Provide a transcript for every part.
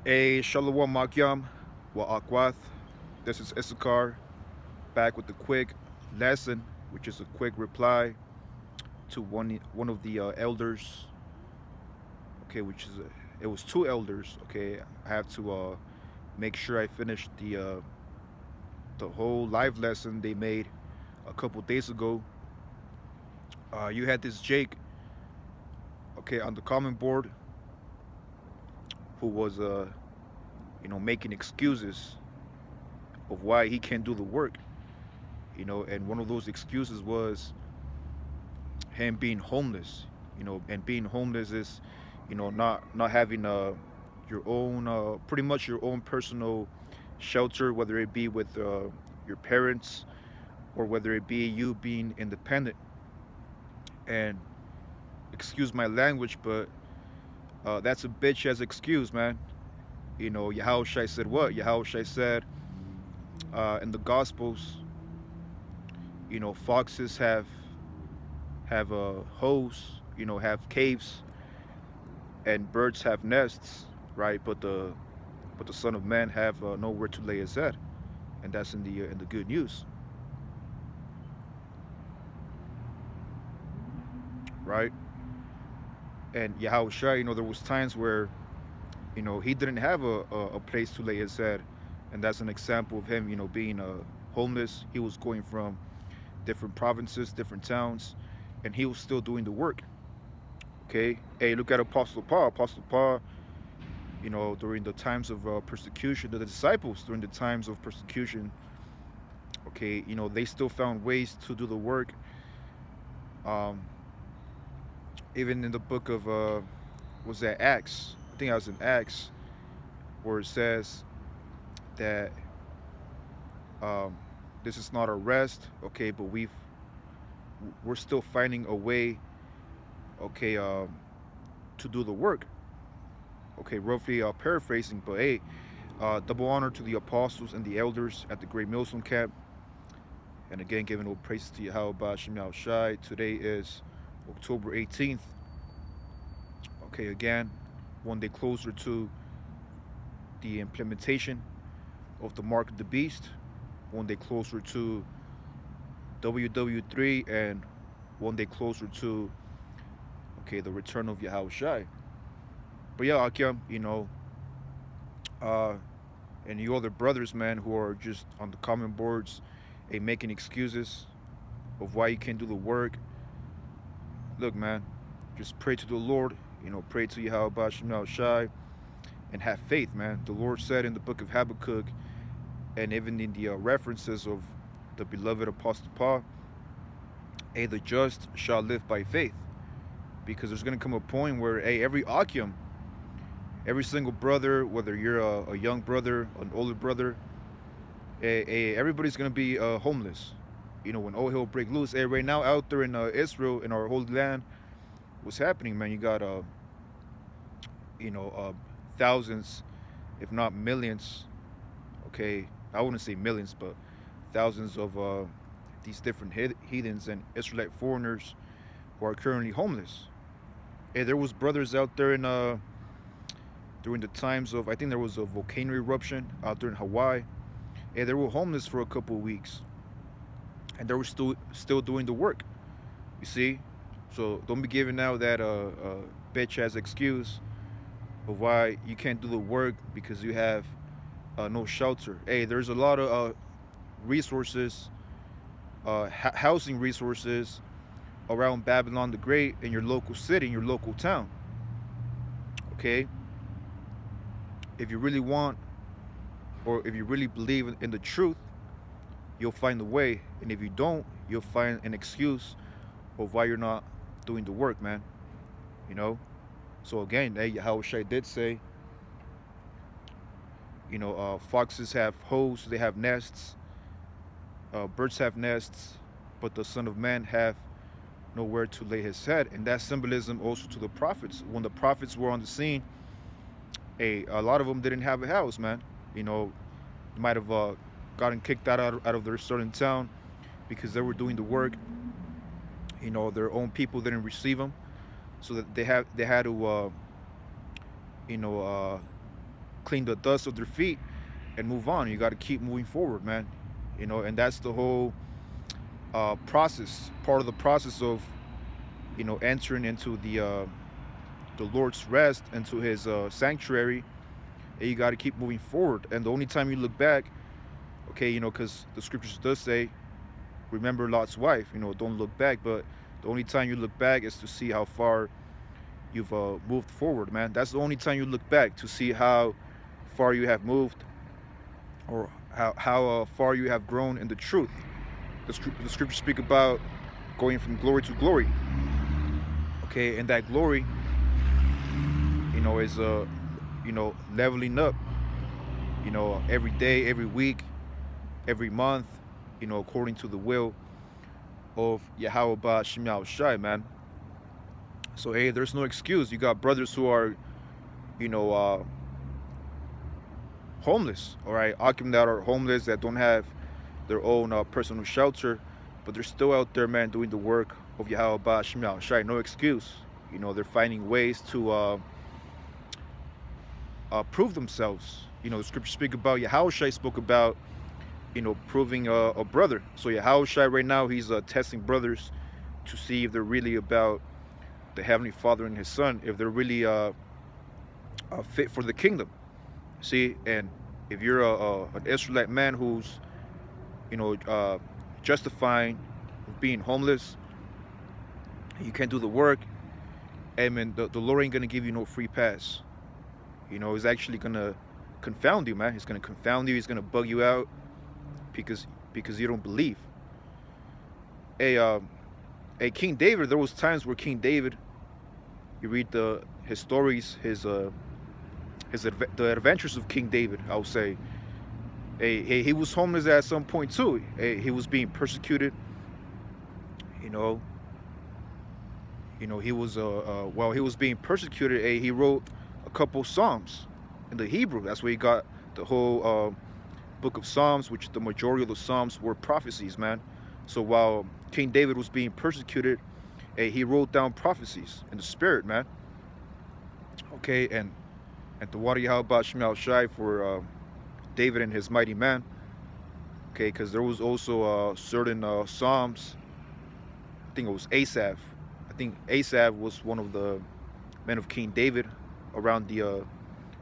A Shalom Makyam wa Akwath. This is Issachar back with the quick lesson, which is a quick reply to one of the elders. Okay, it was two elders. Okay, I have to make sure I finish the whole live lesson they made a couple days ago. You had this Jake, okay, on the comment board who was making excuses of why he can't do the work. And one of those excuses was him being homeless. And being homeless is, not having your own, pretty much your own personal shelter, whether it be with your parents or whether it be you being independent. And excuse my language, but that's a bitch as excuse, man. Yahushua said what? Yahushua said in the Gospels, foxes have holes, have caves, and birds have nests, right? But the Son of Man have nowhere to lay his head, and that's in the good news, right? And Yahushua, there was times where he didn't have a place to lay his head, and that's an example of him, being homeless. He was going from different provinces, different towns, and he was still doing the work. Okay, hey, look at Apostle Paul. Apostle Paul, during the times of persecution, the disciples during the times of persecution, okay, they still found ways to do the work. Um, Even in the book of was that Acts? I think I was in Acts, where it says that um, this is not a rest, okay, but we're still finding a way, okay, to do the work. Okay, roughly paraphrasing, but hey, double honor to the apostles and the elders at the Great Millstone Camp. And again, giving all praises to Yahweh Shem Shai. Today is October 18th. Okay, again, one day closer to the implementation of the Mark of the Beast. One day closer to WW3, and one day closer to, okay, the return of Yahweh Shai. But yeah, Akim, uh, and you other brothers, man, who are just on the comment boards, making excuses of why you can't do the work. Look, man, just pray to the Lord, pray to Yahweh Shem Shai, and have faith, man. The Lord said in the book of Habakkuk, and even in the references of the beloved Apostle Paul, hey, the just shall live by faith. Because there's going to come a point where, hey, every Akim, every single brother, whether you're a young brother, an older brother, everybody's going to be homeless. When all hell break loose. Hey, right now out there in Israel, in our holy land, what's happening, man? You got, thousands, if not millions, okay, I wouldn't say millions, but thousands of these different heathens and Israelite foreigners who are currently homeless. Hey, there was brothers out there in during the times of, I think there was a volcano eruption out there in Hawaii. Hey, they were homeless for a couple of weeks, and they were still doing the work. You see, so don't be giving out that bitch ass excuse of why you can't do the work because you have no shelter. Hey, there's a lot of resources, housing resources around Babylon the Great in your local city, in your local town. Okay, if you really want, or if you really believe in the truth, you'll find a way. And if you don't, you'll find an excuse of why you're not doing the work, man. You know. So again, how Shay did say, foxes have holes, they have nests, birds have nests, but the Son of Man have nowhere to lay his head. And that symbolism also to the prophets. When the prophets were on the scene, a lot of them didn't have a house, man. They might have gotten kicked out of their certain town because they were doing the work. Their own people didn't receive them, so that they had to, you know, uh, clean the dust of their feet and move on. You got to keep moving forward, man. And that's the whole process, part of the process of entering into the Lord's rest, into His sanctuary. And you got to keep moving forward. And the only time you look back, okay, because the scriptures does say, remember Lot's wife. Don't look back. But the only time you look back is to see how far you've moved forward, man. That's the only time you look back, to see how far you have moved, or how far you have grown in the truth. The scriptures speak about going from glory to glory. Okay, and that glory, is leveling up. Every day, every week, every month. According to the will of Yahweh Ba'Shem Yahushai, man. So hey, there's no excuse. You got brothers who are, you know, homeless, all right, Akim, that are homeless, that don't have their own personal shelter, but they're still out there, man, doing the work of Yahweh Ba'Shem Yahushai. No excuse. They're finding ways to prove themselves. The scriptures speak about, Yahushai spoke about, proving a brother. So Yahushai right now, he's testing brothers to see if they're really about the Heavenly Father and His Son, if they're really fit for the kingdom. See, and if you're an Israelite man who's, justifying being homeless, you can't do the work, amen, the Lord ain't gonna give you no free pass. He's actually gonna confound you, man. He's gonna confound you. He's gonna bug you out because you don't believe. Hey, King David. There was times where King David, you read his stories, the adventures of King David. I would say, he was homeless at some point too. He was being persecuted. He was while he was being persecuted, he wrote a couple psalms in the Hebrew. That's where he got the whole book of Psalms, which the majority of the psalms were prophecies, man. So while King David was being persecuted, he wrote down prophecies in the spirit, man. Okay, and the water Yahweh Ba'Shem Yahushai for David and his mighty man. Okay, because there was also certain psalms. I think it was Asaph. I think Asaph was one of the men of King David, around the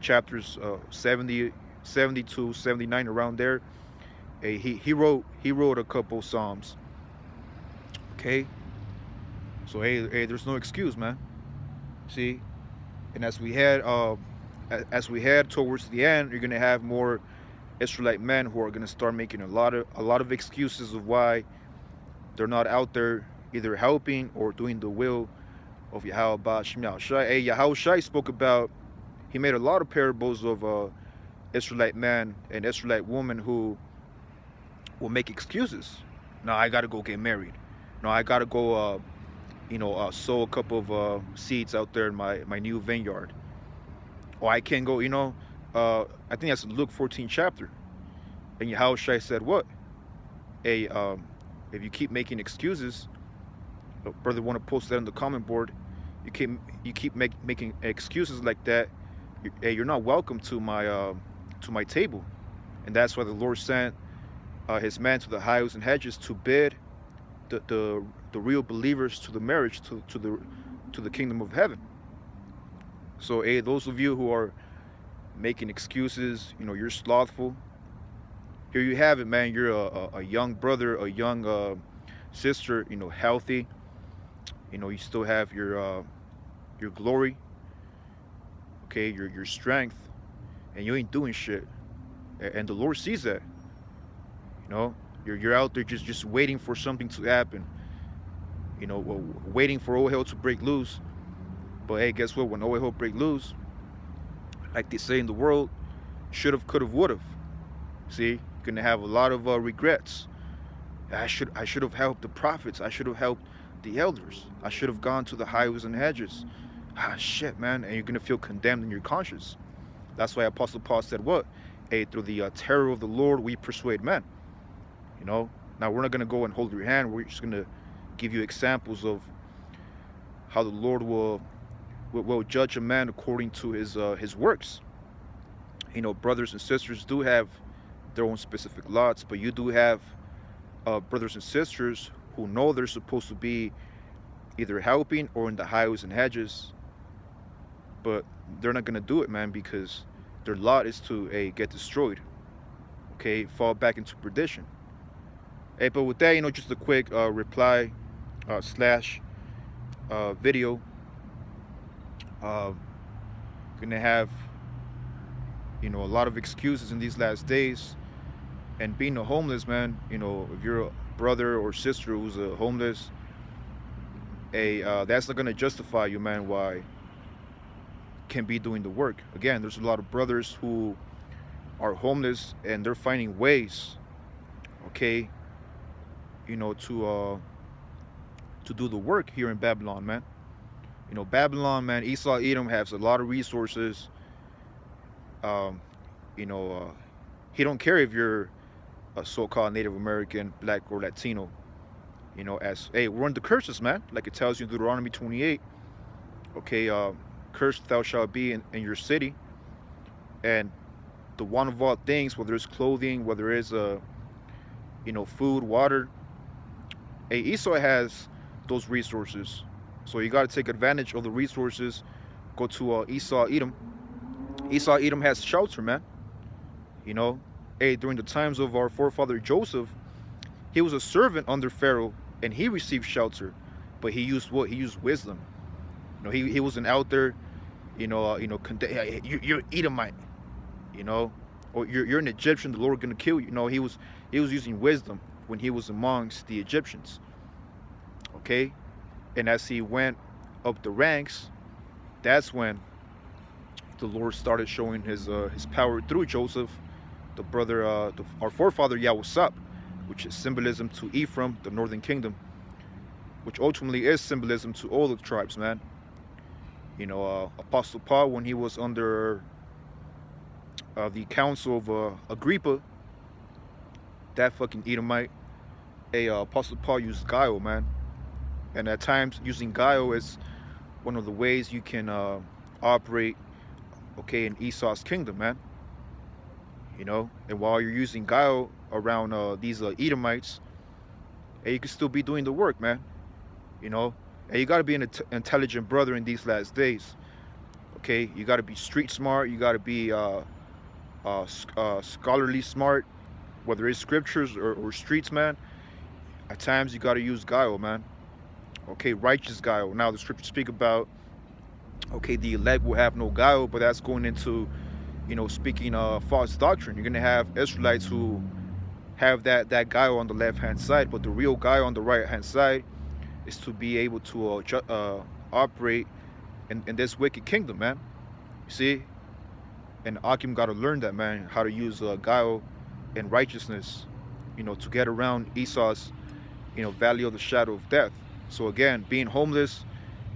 chapters 70, 72, 79, around there. He wrote a couple psalms. Okay, so hey, there's no excuse, man. See, and as we head towards the end, you're gonna have more Israelite men who are gonna start making a lot of excuses of why they're not out there either helping or doing the will of Yahweh Ba'Shem Yahushai. Hey, Yahushai spoke about, he made a lot of parables of Israelite man and Israelite woman who will make excuses. No, I gotta go get married. No, I gotta go sow a couple of seeds out there in my new vineyard. Or I can't go, I think that's Luke 14 chapter. And Yahushua said what? Hey, if you keep making excuses, brother, want to post that on the comment board, you keep making excuses like that, you're not welcome to my table. And that's why the Lord sent His man to the highways and hedges to bid the real believers to the marriage, to the kingdom of heaven. So those of you who are making excuses, you're slothful, here you have it, man. You're a young brother, a young sister, healthy. You still have your glory, okay, your strength, and you ain't doing shit. And the Lord sees that. You're out there just waiting for something to happen. Waiting for all hell to break loose. But hey, guess what? When all hell break loose, like they say in the world, should have, could have, would have. See, you're gonna have a lot of regrets. I should have helped the prophets. I should have helped the elders. I should have gone to the highways and hedges. Shit, man. And you're gonna feel condemned in your conscience. That's why Apostle Paul said what? Hey, through the terror of the Lord, we persuade men. Now we're not gonna go and hold your hand. We're just gonna give you examples of how the Lord will judge a man according to his works. Brothers and sisters do have their own specific lots, but you do have brothers and sisters who know they're supposed to be either helping or in the highways and hedges, but they're not gonna do it, man, because their lot is to get destroyed, okay, fall back into perdition. Hey, but with that, just a quick reply slash video. Uh, gonna have a lot of excuses in these last days, and being a homeless man. If you're a brother or sister who's a homeless, that's not gonna justify you, man. Why can be doing the work? Again, there's a lot of brothers who are homeless and they're finding ways, okay, to do the work here in Babylon, man. Babylon, man, Esau, Edom has a lot of resources. Um, you know, uh, he don't care if you're a so-called Native American, Black, or Latino. As hey, we're under curses, man. Like it tells you in Deuteronomy 28. Okay, cursed thou shalt be in your city, and the one of all things, whether it's clothing, whether it's food, water. Hey, Esau has those resources, so you got to take advantage of the resources. Go to Esau, Edom. Esau, Edom has shelter, man. You know, hey, during the times of our forefather Joseph, he was a servant under Pharaoh, and he received shelter, but he used what? He used wisdom. He wasn't out there, hey, you're Edomite, or you're an Egyptian. The Lord gonna kill you. He was using wisdom when he was amongst the Egyptians. Okay, and as he went up the ranks, that's when the Lord started showing his power through Joseph, the brother, our forefather Yahusap, which is symbolism to Ephraim, the northern kingdom, which ultimately is symbolism to all the tribes, man. Apostle Paul, when he was under the council of Agrippa, that fucking Edomite, Apostle Paul used guile, man. And at times, using guile is one of the ways you can operate, okay, in Esau's kingdom, man. And while you're using guile around these Edomites, you can still be doing the work, man. And you got to be an intelligent brother in these last days. Okay, you got to be street smart. You got to be scholarly smart, whether it's scriptures or streets, man. At times, you got to use guile, man. Okay, righteous guile. Now, the scriptures speak about, okay, the elect will have no guile, but that's going into, speaking false doctrine. You're going to have Israelites who have that guile on the left-hand side, but the real guile on the right-hand side is to be able to operate in this wicked kingdom, man. You see? And Akim got to learn that, man, how to use guile and righteousness, to get around Esau's, valley of the shadow of death. So again, being homeless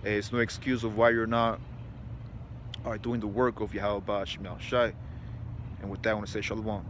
is no excuse of why you're not doing the work of Yahweh Shai. And with that, I want to say Shalom.